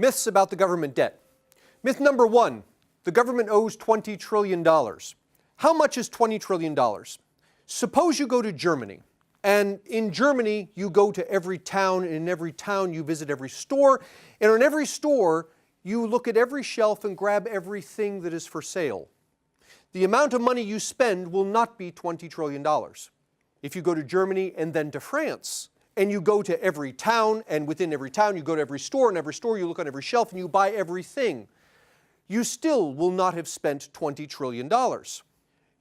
Myths about the government debt. Myth number 1, the government owes $20 trillion. How much is $20 trillion? Suppose you go to Germany, and in Germany you go to every town, and in every town you visit every store, and in every store you look at every shelf and grab everything that is for sale. The amount of money you spend will not be $20 trillion. If you go to Germany and then to France, and you go to every town, and within every town you go to every store, and every store you look on every shelf and you buy everything, you still will not have spent $20 trillion.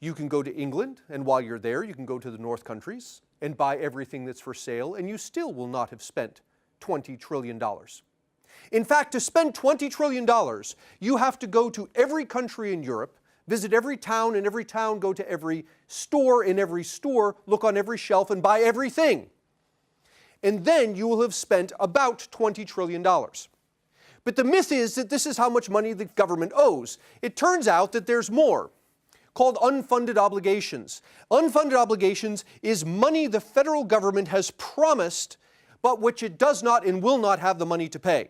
You can go to England, and while you're there, you can go to the North countries and buy everything that's for sale, and you still will not have spent $20 trillion. In fact, to spend $20 trillion, you have to go to every country in Europe, visit every town, in every town, go to every store, in every store, look on every shelf, and buy everything. And then you will have spent about $20 trillion. But the myth is that this is how much money the government owes. It turns out that there's more, called unfunded obligations. Unfunded obligations is money the federal government has promised, but which it does not and will not have the money to pay.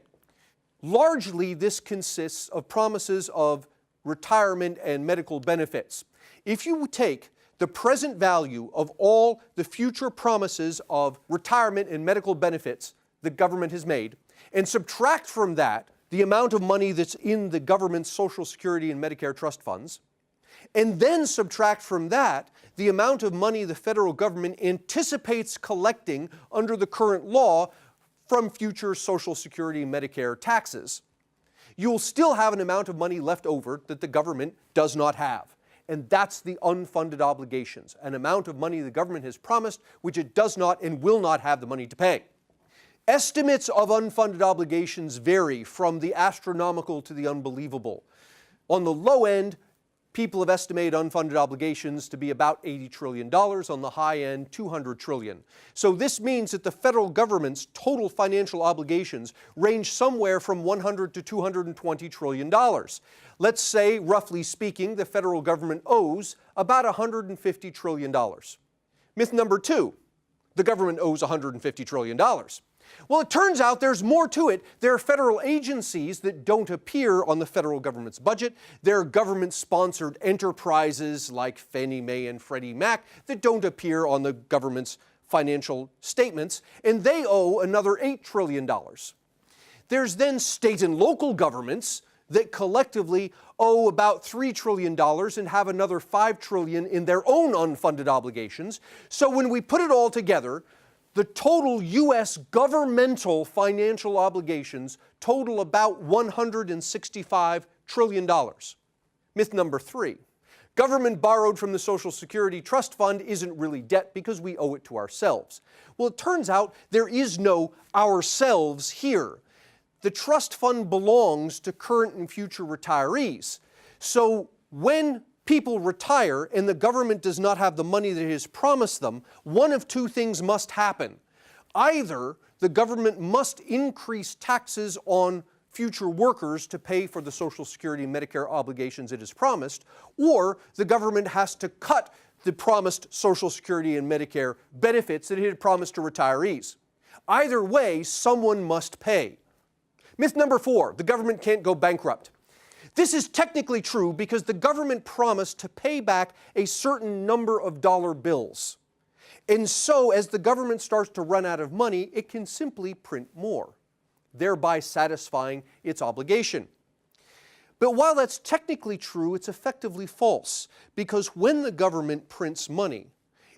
Largely, this consists of promises of retirement and medical benefits. If you take the present value of all the future promises of retirement and medical benefits the government has made, and subtract from that the amount of money that's in the government's Social Security and Medicare trust funds, and then subtract from that the amount of money the federal government anticipates collecting under the current law from future Social Security and Medicare taxes, you'll still have an amount of money left over that the government does not have. And that's the unfunded obligations, an amount of money the government has promised which it does not and will not have the money to pay. Estimates of unfunded obligations vary from the astronomical to the unbelievable. On the low end, people have estimated unfunded obligations to be about $80 trillion, on the high end, $200 trillion. So this means that the federal government's total financial obligations range somewhere from $100 to $220 trillion. Let's say, roughly speaking, the federal government owes about $150 trillion. Myth number 2, the government owes $150 trillion. Well, it turns out there's more to it. There are federal agencies that don't appear on the federal government's budget. There are government-sponsored enterprises like Fannie Mae and Freddie Mac that don't appear on the government's financial statements, and they owe another $8 trillion. There's then state and local governments that collectively owe about $3 trillion and have another $5 trillion in their own unfunded obligations. So when we put it all together, the total U.S. governmental financial obligations total about $165 trillion. Myth number 3, government borrowed from the Social Security Trust Fund isn't really debt because we owe it to ourselves. Well, it turns out there is no ourselves here. The trust fund belongs to current and future retirees. So when people retire and the government does not have the money that it has promised them, one of two things must happen. Either the government must increase taxes on future workers to pay for the Social Security and Medicare obligations it has promised, or the government has to cut the promised Social Security and Medicare benefits that it had promised to retirees. Either way, someone must pay. Myth number 4, the government can't go bankrupt. This is technically true because the government promised to pay back a certain number of dollar bills. And so as the government starts to run out of money, it can simply print more, thereby satisfying its obligation. But while that's technically true, it's effectively false, because when the government prints money,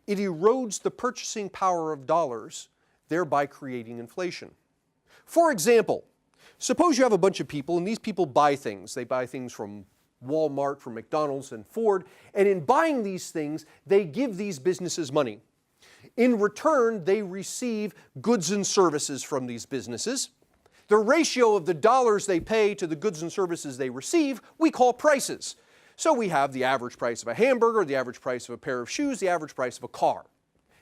it erodes the purchasing power of dollars, thereby creating inflation. For example, suppose you have a bunch of people, and these people buy things. They buy things from Walmart, from McDonald's and Ford, and in buying these things, they give these businesses money. In return, they receive goods and services from these businesses. The ratio of the dollars they pay to the goods and services they receive, we call prices. So we have the average price of a hamburger, the average price of a pair of shoes, the average price of a car.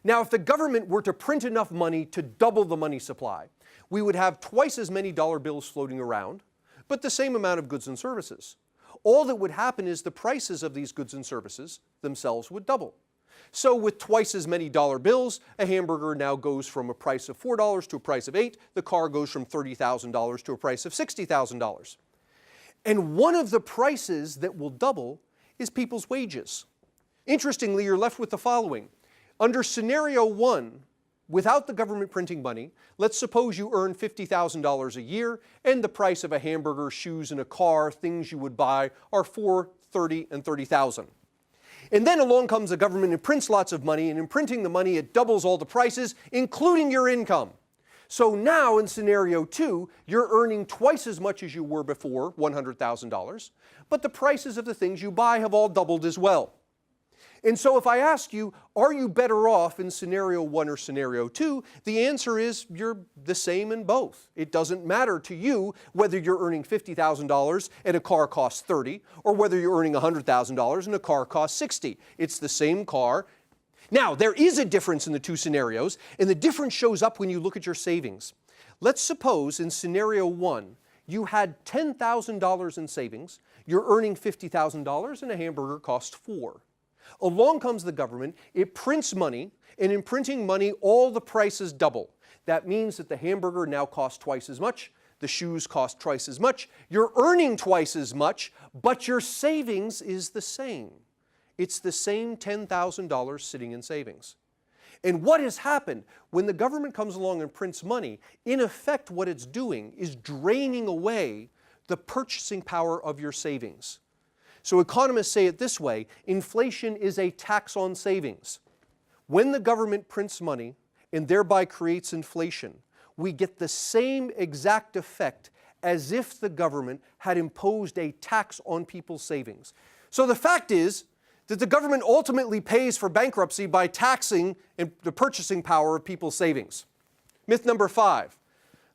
Now, if the government were to print enough money to double the money supply, we would have twice as many dollar bills floating around, but the same amount of goods and services. All that would happen is the prices of these goods and services themselves would double. So with twice as many dollar bills, a hamburger now goes from a price of $4 to a price of $8. The car goes from $30,000 to a price of $60,000. And one of the prices that will double is people's wages. Interestingly, you're left with the following. Under scenario 1, without the government printing money, let's suppose you earn $50,000 a year and the price of a hamburger, shoes, and a car, things you would buy, are $4,000, $30,000, and $30,000. And then along comes the government and prints lots of money, and in printing the money it doubles all the prices, including your income. So now in scenario 2, you're earning twice as much as you were before, $100,000, but the prices of the things you buy have all doubled as well. And so if I ask you, are you better off in scenario 1 or scenario 2, the answer is you're the same in both. It doesn't matter to you whether you're earning $50,000 and a car costs $30,000, or whether you're earning $100,000 and a car costs $60,000. It's the same car. Now, there is a difference in the two scenarios, and the difference shows up when you look at your savings. Let's suppose in scenario 1, you had $10,000 in savings, you're earning $50,000, and a hamburger costs $4,000. Along comes the government, it prints money, and in printing money, all the prices double. That means that the hamburger now costs twice as much, the shoes cost twice as much, you're earning twice as much, but your savings is the same. It's the same $10,000 sitting in savings. And what has happened when the government comes along and prints money, in effect what it's doing is draining away the purchasing power of your savings. So economists say it this way, inflation is a tax on savings. When the government prints money and thereby creates inflation, we get the same exact effect as if the government had imposed a tax on people's savings. So the fact is that the government ultimately pays for bankruptcy by taxing the purchasing power of people's savings. Myth number 5,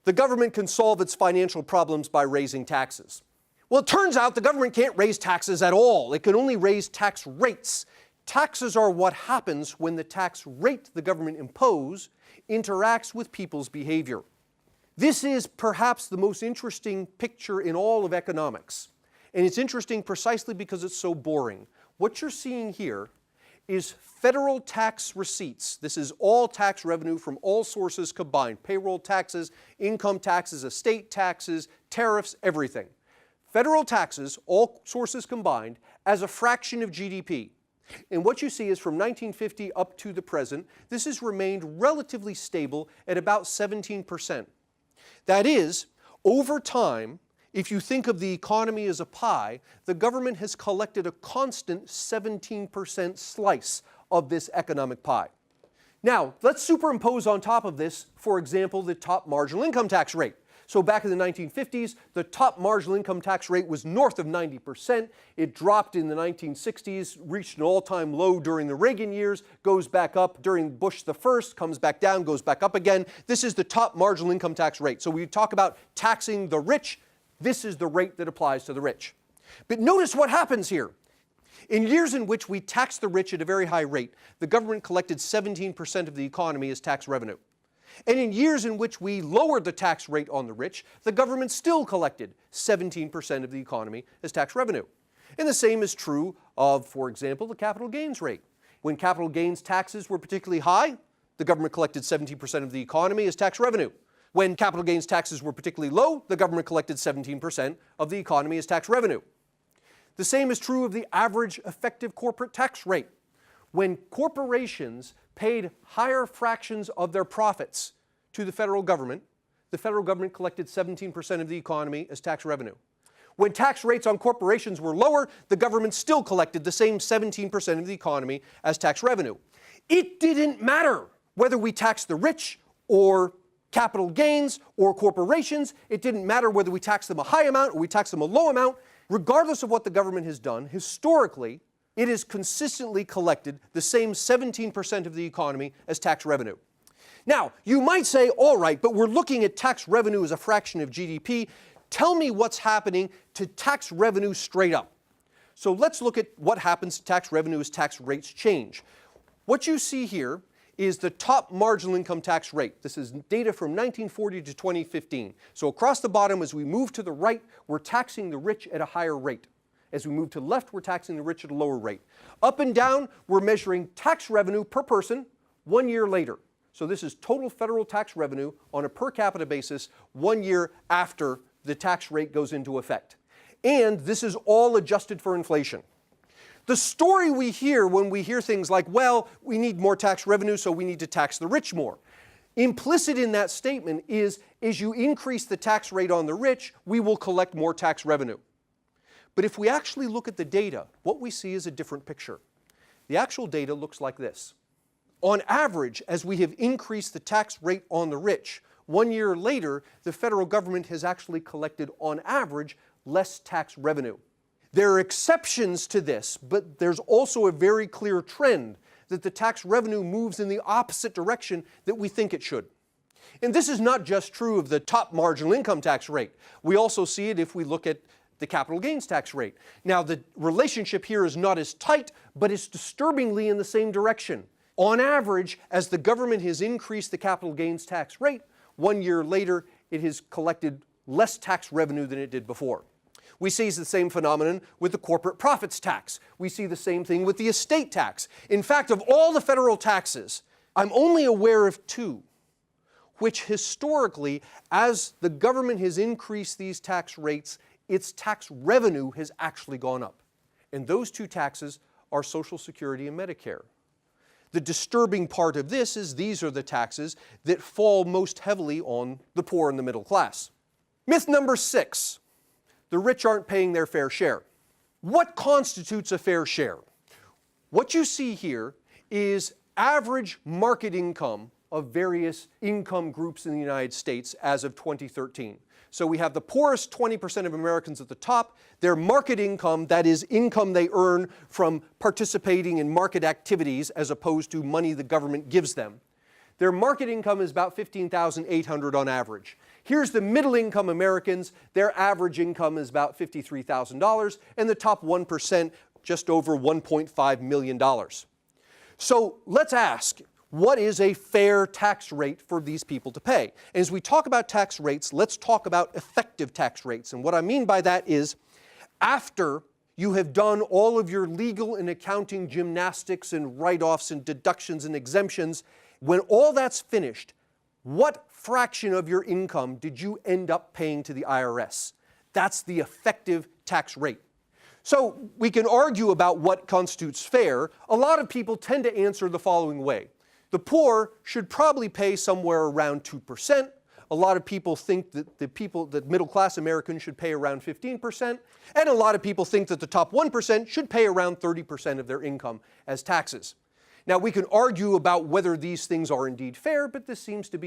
the government can solve its financial problems by raising taxes. Well, it turns out the government can't raise taxes at all. It can only raise tax rates. Taxes are what happens when the tax rate the government imposes interacts with people's behavior. This is perhaps the most interesting picture in all of economics. And it's interesting precisely because it's so boring. What you're seeing here is federal tax receipts. This is all tax revenue from all sources combined. Payroll taxes, income taxes, estate taxes, tariffs, everything. Federal taxes, all sources combined, as a fraction of GDP. And what you see is from 1950 up to the present, this has remained relatively stable at about 17%. That is, over time, if you think of the economy as a pie, the government has collected a constant 17% slice of this economic pie. Now, let's superimpose on top of this, for example, the top marginal income tax rate. So back in the 1950s, the top marginal income tax rate was north of 90%. It dropped in the 1960s, reached an all-time low during the Reagan years, goes back up during Bush the first, comes back down, goes back up again. This is the top marginal income tax rate. So we talk about taxing the rich. This is the rate that applies to the rich. But notice what happens here. In years in which we taxed the rich at a very high rate, the government collected 17% of the economy as tax revenue. And in years in which we lowered the tax rate on the rich, the government still collected 17% of the economy as tax revenue. And the same is true of, for example, the capital gains rate. When capital gains taxes were particularly high, the government collected 17% of the economy as tax revenue. When capital gains taxes were particularly low, the government collected 17% of the economy as tax revenue. The same is true of the average effective corporate tax rate. When corporations paid higher fractions of their profits to the federal government collected 17% of the economy as tax revenue. When tax rates on corporations were lower, the government still collected the same 17% of the economy as tax revenue. It didn't matter whether we taxed the rich or capital gains or corporations. It didn't matter whether we taxed them a high amount or we taxed them a low amount. Regardless of what the government has done, historically, it has consistently collected the same 17% of the economy as tax revenue. Now, you might say, all right, but we're looking at tax revenue as a fraction of GDP. Tell me what's happening to tax revenue straight up. So let's look at what happens to tax revenue as tax rates change. What you see here is the top marginal income tax rate. This is data from 1940 to 2015. So across the bottom, as we move to the right, we're taxing the rich at a higher rate. As we move to the left, we're taxing the rich at a lower rate. Up and down, we're measuring tax revenue per person 1 year later. So this is total federal tax revenue on a per capita basis 1 year after the tax rate goes into effect. And this is all adjusted for inflation. The story we hear when we hear things like, well, we need more tax revenue, so we need to tax the rich more. Implicit in that statement is, as you increase the tax rate on the rich, we will collect more tax revenue. But if we actually look at the data, what we see is a different picture. The actual data looks like this. On average, as we have increased the tax rate on the rich, 1 year later, the federal government has actually collected, on average, less tax revenue. There are exceptions to this, but there's also a very clear trend that the tax revenue moves in the opposite direction that we think it should. And this is not just true of the top marginal income tax rate. We also see it if we look at the capital gains tax rate. Now, the relationship here is not as tight, but it's disturbingly in the same direction. On average, as the government has increased the capital gains tax rate, 1 year later, it has collected less tax revenue than it did before. We see the same phenomenon with the corporate profits tax. We see the same thing with the estate tax. In fact, of all the federal taxes, I'm only aware of two, which historically, as the government has increased these tax rates, its tax revenue has actually gone up. And those two taxes are Social Security and Medicare. The disturbing part of this is these are the taxes that fall most heavily on the poor and the middle class. Myth number 6. The rich aren't paying their fair share. What constitutes a fair share? What you see here is average market income of various income groups in the United States as of 2013. So we have the poorest 20% of Americans at the top. Their market income, that is income they earn from participating in market activities as opposed to money the government gives them. Their market income is about $15,800 on average. Here's the middle income Americans. Their average income is about $53,000, and the top 1% just over $1.5 million. So let's ask, what is a fair tax rate for these people to pay? And as we talk about tax rates, let's talk about effective tax rates. And what I mean by that is, after you have done all of your legal and accounting gymnastics and write-offs and deductions and exemptions, when all that's finished, what fraction of your income did you end up paying to the IRS? That's the effective tax rate. So we can argue about what constitutes fair. A lot of people tend to answer the following way. The poor should probably pay somewhere around 2%. A lot of people think that the middle-class Americans should pay around 15%. And a lot of people think that the top 1% should pay around 30% of their income as taxes. Now, we can argue about whether these things are indeed fair, but these seem to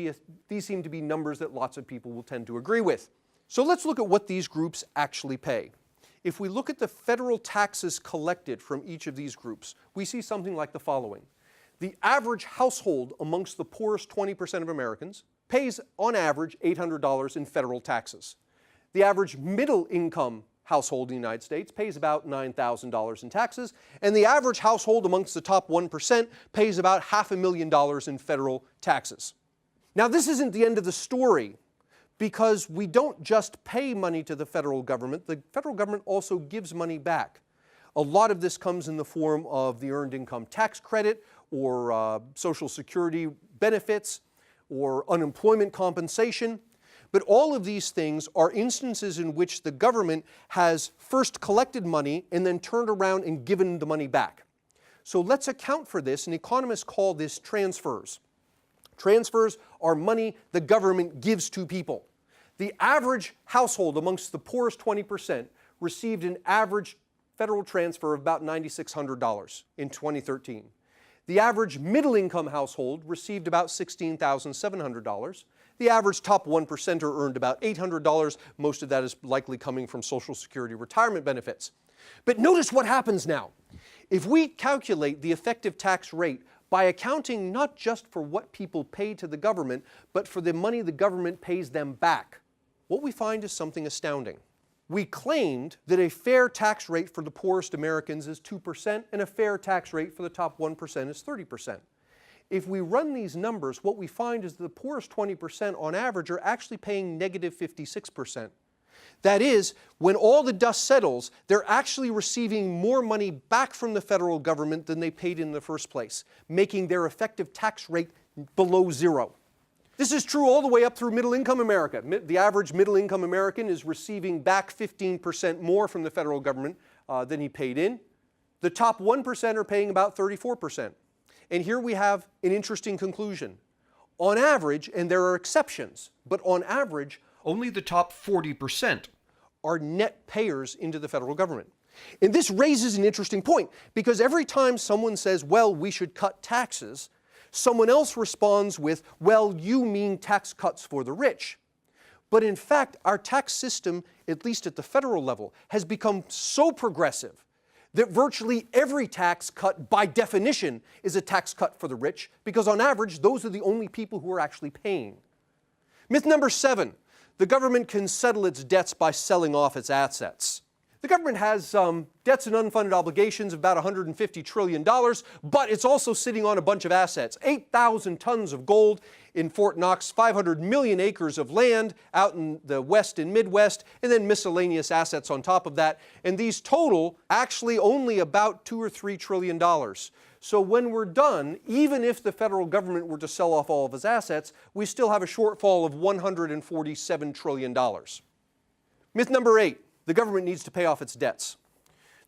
be numbers that lots of people will tend to agree with. So let's look at what these groups actually pay. If we look at the federal taxes collected from each of these groups, we see something like the following. The average household amongst the poorest 20% of Americans pays, on average, $800 in federal taxes. The average middle income household in the United States pays about $9,000 in taxes, and the average household amongst the top 1% pays about $500,000 in federal taxes. Now, this isn't the end of the story, because we don't just pay money to the federal government also gives money back. A lot of this comes in the form of the Earned Income Tax Credit, or Social Security benefits, or unemployment compensation. But all of these things are instances in which the government has first collected money and then turned around and given the money back. So let's account for this, and economists call this transfers. Transfers are money the government gives to people. The average household amongst the poorest 20% received an average federal transfer of about $9,600 in 2013. The average middle-income household received about $16,700. The average top 1%er earned about $800. Most of that is likely coming from Social Security retirement benefits. But notice what happens now. If we calculate the effective tax rate by accounting not just for what people pay to the government, but for the money the government pays them back, what we find is something astounding. We claimed that a fair tax rate for the poorest Americans is 2% and a fair tax rate for the top 1% is 30%. If we run these numbers, what we find is that the poorest 20% on average are actually paying negative 56%. That is, when all the dust settles, they're actually receiving more money back from the federal government than they paid in the first place, making their effective tax rate below zero. This is true all the way up through middle-income America. The average middle-income American is receiving back 15% more from the federal government than he paid in. The top 1% are paying about 34%. And here we have an interesting conclusion. On average, and there are exceptions, but on average, only the top 40% are net payers into the federal government. And this raises an interesting point, because every time someone says, well, we should cut taxes, someone else responds with, well, you mean tax cuts for the rich. But in fact, our tax system, at least at the federal level, has become so progressive that virtually every tax cut, by definition, is a tax cut for the rich, because on average, those are the only people who are actually paying. Myth number 7, the government can settle its debts by selling off its assets. The government has debts and unfunded obligations of about $150 trillion, but it's also sitting on a bunch of assets. 8,000 tons of gold in Fort Knox, 500 million acres of land out in the West and Midwest, and then miscellaneous assets on top of that. And these total actually only about $2 or $3 trillion. So when we're done, even if the federal government were to sell off all of its assets, we still have a shortfall of $147 trillion. Myth number 8. The government needs to pay off its debts.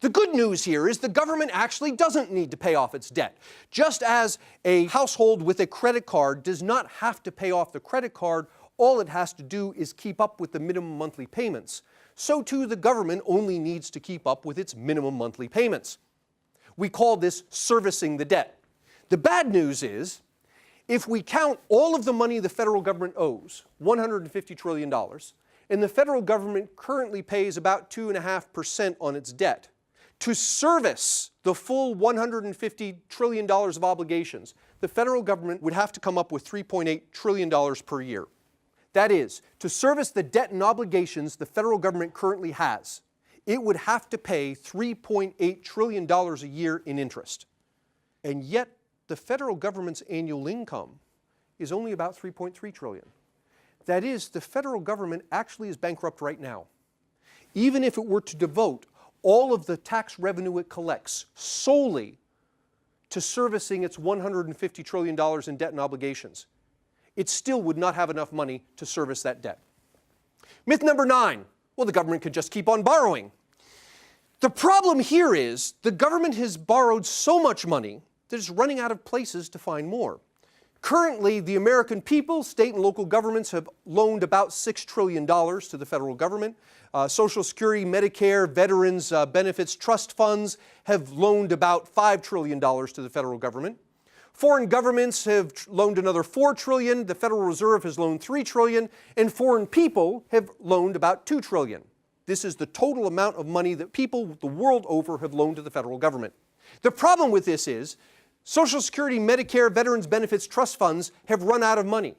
The good news here is the government actually doesn't need to pay off its debt. Just as a household with a credit card does not have to pay off the credit card, all it has to do is keep up with the minimum monthly payments. So too the government only needs to keep up with its minimum monthly payments. We call this servicing the debt. The bad news is, if we count all of the money the federal government owes, $150 trillion, and the federal government currently pays about 2.5% on its debt, to service the full $150 trillion of obligations, the federal government would have to come up with $3.8 trillion per year. That is, to service the debt and obligations the federal government currently has, it would have to pay $3.8 trillion a year in interest. And yet, the federal government's annual income is only about $3.3 trillion. That is, the federal government actually is bankrupt right now. Even if it were to devote all of the tax revenue it collects solely to servicing its $150 trillion in debt and obligations, it still would not have enough money to service that debt. Myth number 9, well, the government could just keep on borrowing. The problem here is the government has borrowed so much money that it's running out of places to find more. Currently, the American people, state and local governments have loaned about $6 trillion to the federal government. Social Security, Medicare, Veterans Benefits Trust Funds have loaned about $5 trillion to the federal government. Foreign governments have loaned another $4 trillion, the Federal Reserve has loaned $3 trillion, and foreign people have loaned about $2 trillion. This is the total amount of money that people the world over have loaned to the federal government. The problem with this is, Social Security, Medicare, Veterans Benefits Trust Funds have run out of money.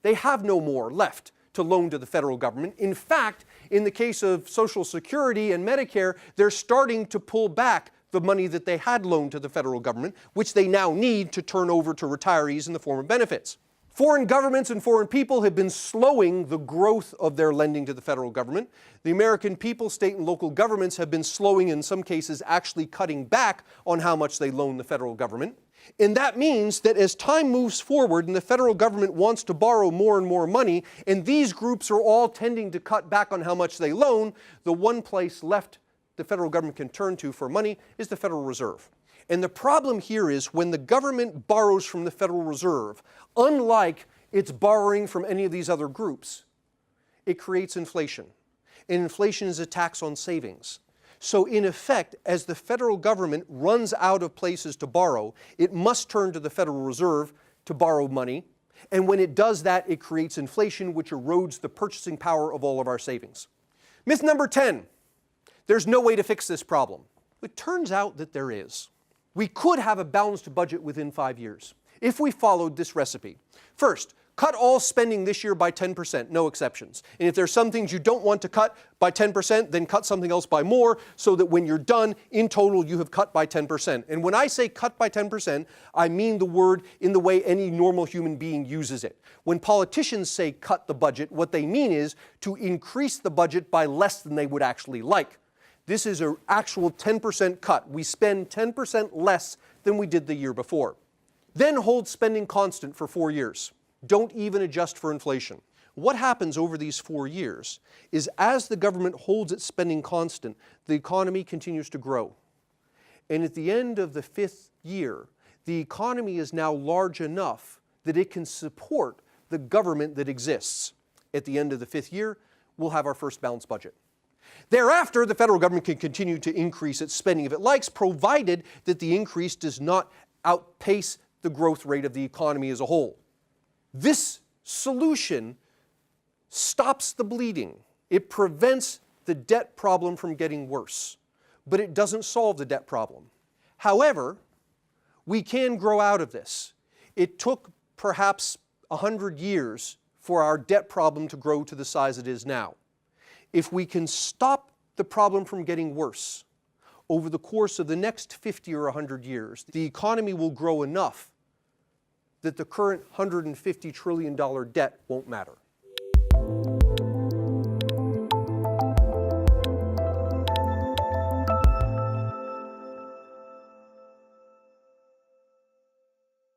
They have no more left to loan to the federal government. In fact, in the case of Social Security and Medicare, they're starting to pull back the money that they had loaned to the federal government, which they now need to turn over to retirees in the form of benefits. Foreign governments and foreign people have been slowing the growth of their lending to the federal government. The American people, state and local governments have been slowing, in some cases actually cutting back on how much they loan the federal government. And that means that as time moves forward and the federal government wants to borrow more and more money, and these groups are all tending to cut back on how much they loan, the one place left the federal government can turn to for money is the Federal Reserve. And the problem here is when the government borrows from the Federal Reserve, unlike its borrowing from any of these other groups, it creates inflation. And inflation is a tax on savings. So in effect, as the federal government runs out of places to borrow, it must turn to the Federal Reserve to borrow money. And when it does that, it creates inflation, which erodes the purchasing power of all of our savings. Myth number 10, there's no way to fix this problem. It turns out that there is. We could have a balanced budget within 5 years if we followed this recipe. First, cut all spending this year by 10%, no exceptions. And if there's some things you don't want to cut by 10%, then cut something else by more, so that when you're done, in total, you have cut by 10%. And when I say cut by 10%, I mean the word in the way any normal human being uses it. When politicians say cut the budget, what they mean is to increase the budget by less than they would actually like. This is an actual 10% cut. We spend 10% less than we did the year before. Then hold spending constant for 4 years. Don't even adjust for inflation. What happens over these 4 years is, as the government holds its spending constant, the economy continues to grow. And at the end of the 5th year, the economy is now large enough that it can support the government that exists. At the end of the 5th year, we'll have our first balanced budget. Thereafter, the federal government can continue to increase its spending if it likes, provided that the increase does not outpace the growth rate of the economy as a whole. This solution stops the bleeding. It prevents the debt problem from getting worse, but it doesn't solve the debt problem. However, we can grow out of this. It took perhaps 100 years for our debt problem to grow to the size it is now. If we can stop the problem from getting worse over the course of the next 50 or 100 years, the economy will grow enough that the current $150 trillion debt won't matter.